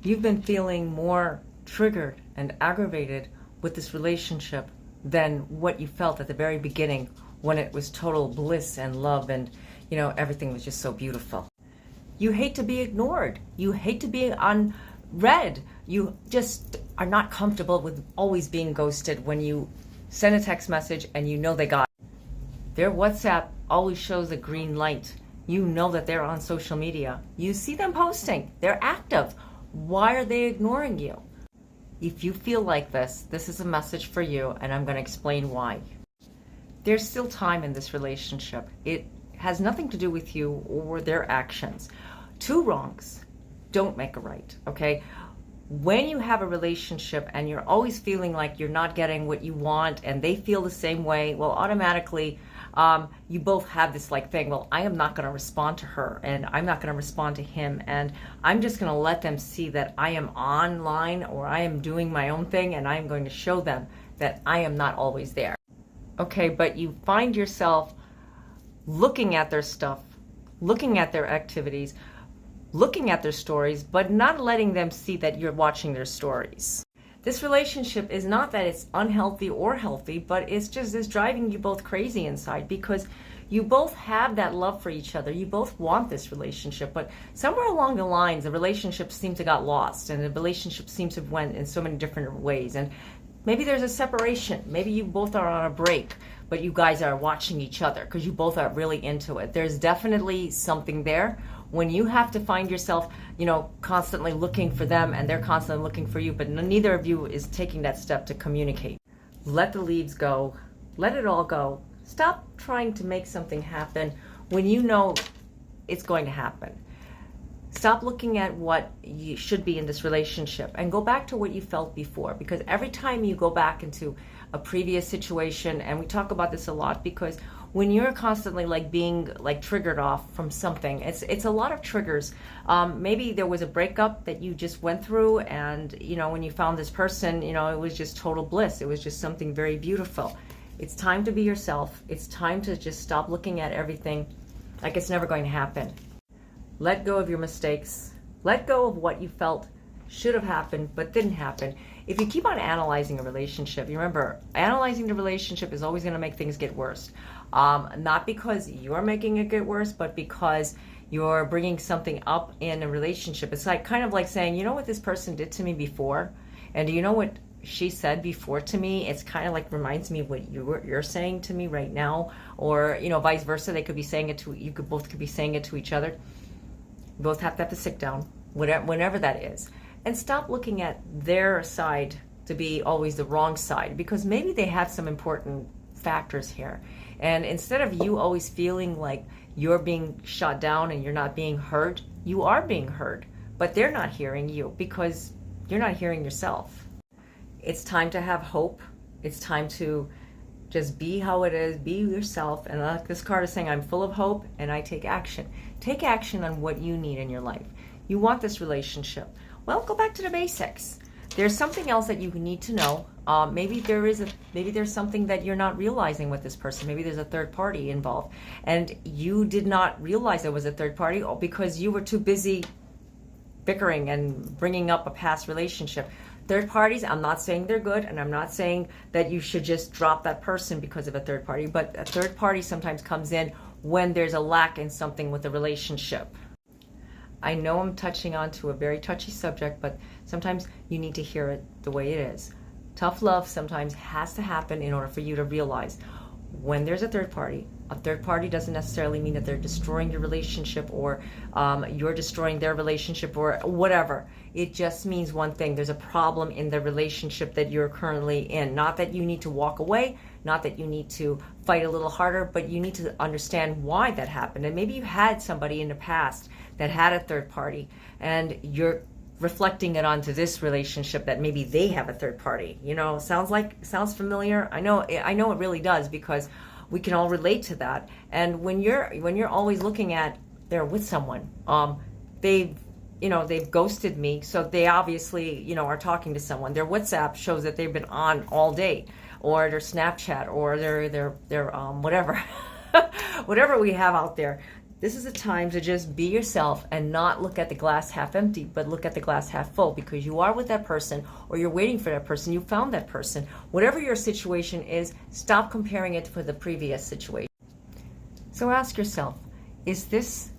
You've been feeling more triggered and aggravated with this relationship than what you felt at the very beginning when it was total bliss and love and, everything was just so beautiful. You hate to be ignored. You hate to be unread. You just are not comfortable with always being ghosted when you send a text message and you know they got it. Their WhatsApp always shows a green light. You know that they're on social media. You see them posting. They're active. Why are they ignoring you? If you feel like this is a message for you, and I'm going to explain why. There's still time in this relationship. It has nothing to do with you or their actions. Two wrongs don't make a right, okay? When you have a relationship and you're always feeling like you're not getting what you want and they feel the same way, well, automatically you both have this thing, well, I am not going to respond to her and I'm not going to respond to him, and I'm just going to let them see that I am online or I am doing my own thing, and I'm going to show them that I am not always there. Okay, but you find yourself looking at their stuff, looking at their activities, looking at their stories, but not letting them see that you're watching their stories. This relationship is not that it's unhealthy or healthy, but it's just is driving you both crazy inside, because you both have that love for each other. You both want this relationship, but somewhere along the lines, the relationship seems to got lost, and the relationship seems to have went in so many different ways. And maybe there's a separation. Maybe you both are on a break, but you guys are watching each other because you both are really into it. There's definitely something there. When you have to find yourself, constantly looking for them and they're constantly looking for you, but neither of you is taking that step to communicate. Let the leaves go. Let it all go. Stop trying to make something happen when you know it's going to happen. Stop looking at what you should be in this relationship and go back to what you felt before, because every time you go back into a previous situation, and we talk about this a lot, because when you're constantly being triggered off from something, it's a lot of triggers. Maybe there was a breakup that you just went through, and when you found this person, it was just total bliss. It was just something very beautiful. It's time to be yourself. It's time to just stop looking at everything like it's never going to happen. Let go of your mistakes. Let go of what you felt should have happened but didn't happen. If you keep on analyzing a relationship, you remember, analyzing the relationship is always going to make things get worse. Not because you're making it get worse, but because you're bringing something up in a relationship. It's kind of like saying, you know what this person did to me before? And do you know what she said before to me? It's kind of reminds me of what you're saying to me right now. Or, vice versa. They could be saying it to, you could both be saying it to each other. You both have to sit down, whenever that is, and stop looking at their side to be always the wrong side, because maybe they have some important factors here. And instead of you always feeling like you're being shot down and you're not being heard, you are being heard, but they're not hearing you because you're not hearing yourself. It's time to have hope. It's time to just be how it is, be yourself. And like this card is saying, I'm full of hope and I take action. Take action on what you need in your life. You want this relationship. Well, go back to the basics. There's something else that you need to know. Maybe there's something that you're not realizing with this person. Maybe there's a third party involved, and you did not realize there was a third party because you were too busy bickering and bringing up a past relationship. Third parties, I'm not saying they're good, and I'm not saying that you should just drop that person because of a third party, but a third party sometimes comes in when there's a lack in something with the relationship. I know I'm touching on to a very touchy subject, but sometimes you need to hear it the way it is. Tough love sometimes has to happen in order for you to realize when there's a third party doesn't necessarily mean that they're destroying your relationship or you're destroying their relationship or whatever. It just means one thing. There's a problem in the relationship that you're currently in. Not that you need to walk away, not that you need to fight a little harder, but you need to understand why that happened. And maybe you had somebody in the past that had a third party and you're reflecting it onto this relationship that maybe they have a third party. Sounds familiar? I know it really does, because we can all relate to that. And when you're always looking at they're with someone, they've ghosted me, so they obviously are talking to someone. Their WhatsApp shows that they've been on all day, or their Snapchat, or their whatever whatever we have out there. This is a time to just be yourself and not look at the glass half empty, but look at the glass half full, because you are with that person, or you're waiting for that person. You found that person. Whatever your situation is, stop comparing it to the previous situation. So ask yourself, is this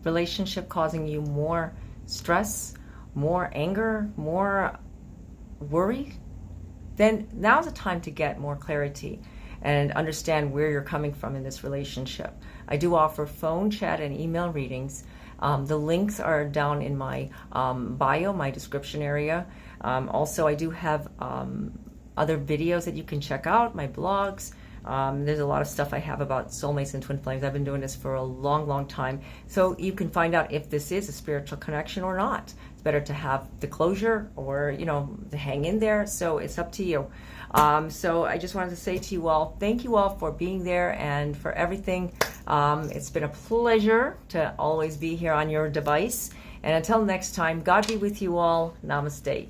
relationship causing you more stress, more anger, more worry? Then now's the time to get more clarity and understand where you're coming from in this relationship. I do offer phone, chat, and email readings. The links are down in my bio, my description area. Also, I do have other videos that you can check out, my blogs. There's a lot of stuff I have about soulmates and twin flames. I've been doing this for a long, long time. So you can find out if this is a spiritual connection or not. It's better to have the closure or, to hang in there. So it's up to you. So I just wanted to say to you all, thank you all for being there and for everything. It's been a pleasure to always be here on your device. And until next time, God be with you all. Namaste.